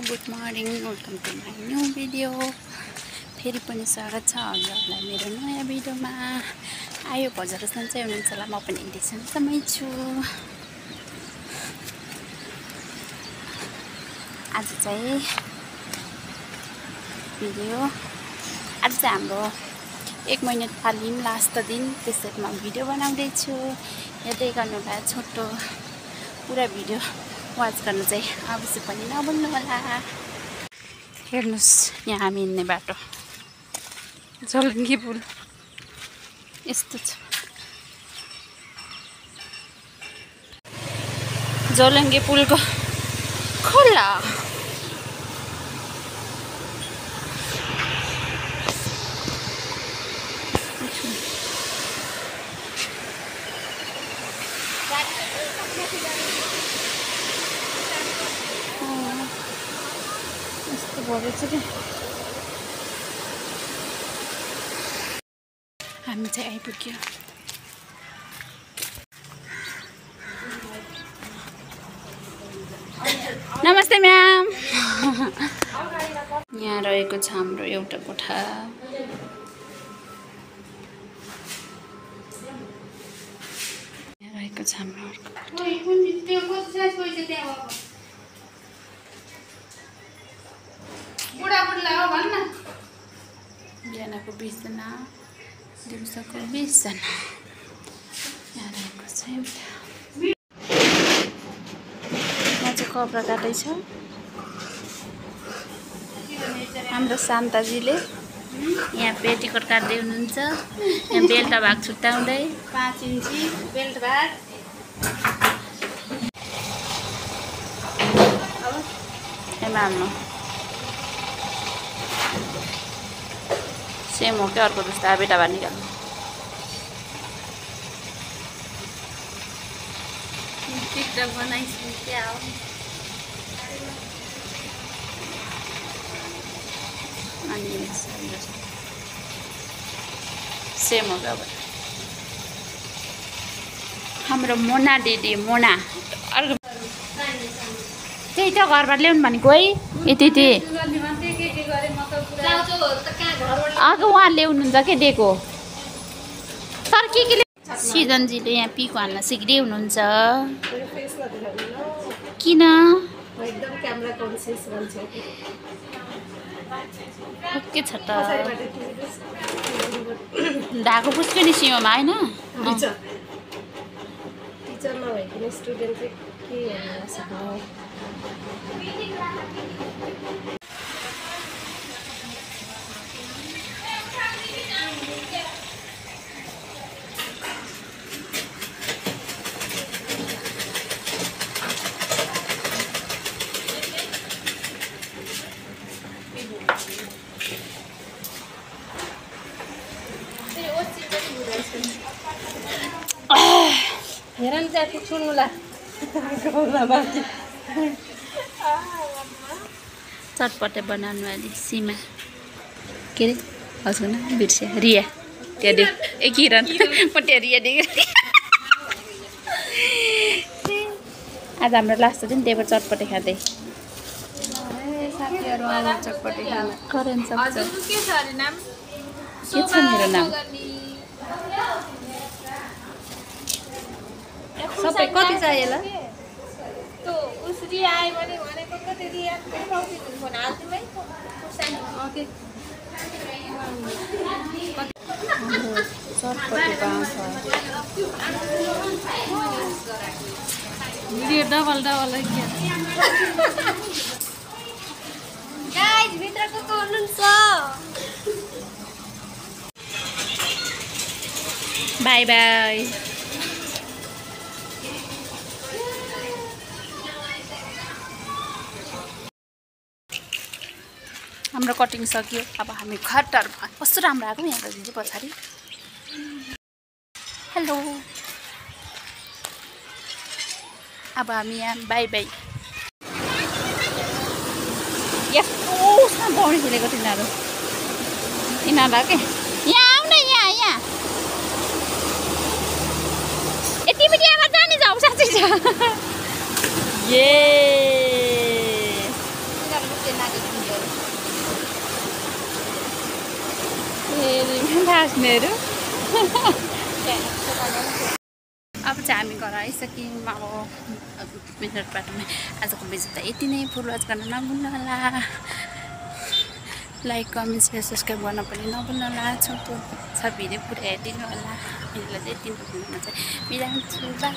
Good morning, welcome to my new video. फेरि पनि स्वागत छ हजुरहरूलाई मेरो नयाँ भिडियोमा। आयो हजुर सन्चै हुनुहुन्छ होला, म पनि यति सन्चै छु। आज चाहिँ हाम्रो 1 मिनट तालिम लास्ट दिन, त्यसैले म भिडियो बनाउँदैछु। हेर्दै गर्नुहोला, छोटो पुरा भिडियो वाच गर्नु चाहिँ अवश्य पनि नभुल्नु होला। हेर्नुहोस्, यहाँ हामी हिँड्ने बाटो झोलुङ्गे पुल यस्तो छ। झोलुङ्गे पुलको खोला यस्तो भएछ कि हामी चाहिँ आइपुग्यो। नमस्ते म्याम। यहाँ रहेको छ हाम्रो एउटा कोठा। यहाँ रहेको छ हाम्रो अर्को कोठा। बिहानको 20 जना, दिउँसोको 20 जना। यहाँ रहेको छ एउटा। यहाँ चाहिँ कपडा काट्दैछ हाम्रो शान्ताजीले। यहाँ पेटीकोट काट्दै हुनुहुन्छ। यहाँ बेल्ट भाग छुट्याउँदै 5 इन्ची बेल्ट भाग। हाल्नु सेम हो क्या, अर्को जस्तो बेटा भाग निकाल्नु। टिकटक बनाइसक्यो क्या हो। अनि सेम हो क्या हाम्रो मोना दिदी। मोना अर्को त्यही त घरबाट ल्याउनु भनेको है। यति आएको उहाँ ल्याउनुहुन्छ के दिएको। तर के सिजनजीले यहाँ पिको हाल्न सिक्दै हुनुहुन्छ। किन के छ त ढाको पुस्क्यो नि सीमामा होइन। टिचर नभइकन स्टुडेन्ट चाहिँ के हेर्न सक्नु। हेरन जाति छुनुला चटपटे बनाउनु अलि सीमा के अरे हजुर न बिर्स्या रिया त्यहाँ देख ए किरण म त्यहाँ रिया देख। आज हाम्रो लास्ट दिन त्यही भएर चटपटे खाँदै चटपटे खाना करेन सक्छ। के छ मेरो नाम सबै कति चाहियो ल? तो उसरी आयो भने भनेको कति रिया पाउँदिनु फोन हाल्दिमै ओके चटपटे पाउँछ। भिडियो डबल गाइस भित्रको को हुनुहुन्छ? By by. हाम्रो कटिङ सक्यो। अब हामी घरटरमा कस्तो राम्रो आएको यहाँ त दिदी पछाडि। हेलो, अब हामी यहाँ बाई बाई। यस्तो पौडी खेलेको तिनीहरूलाई के यहाँ आऊ न यहाँ यति बिटियामा जाने जाऊ साँच्चै छ। ये चाहिँ नागेको भाग्नेहरू अब चाहिँ हामी घर आइसक्यौँ। अब मिनटबाट आजको भिडियो त यति नै। फुल वाच गर्न नभुल्नु होला। लाइक कमेन्ट सेयर सब्सक्राइब गर्न पनि नभुल्नु होला। छोटो छ भिडियो पुरा हेरिदिनु होला। भिडियोलाई चाहिँ यति नै भन्न चाहिँ बिदा हुन्छु। बाई।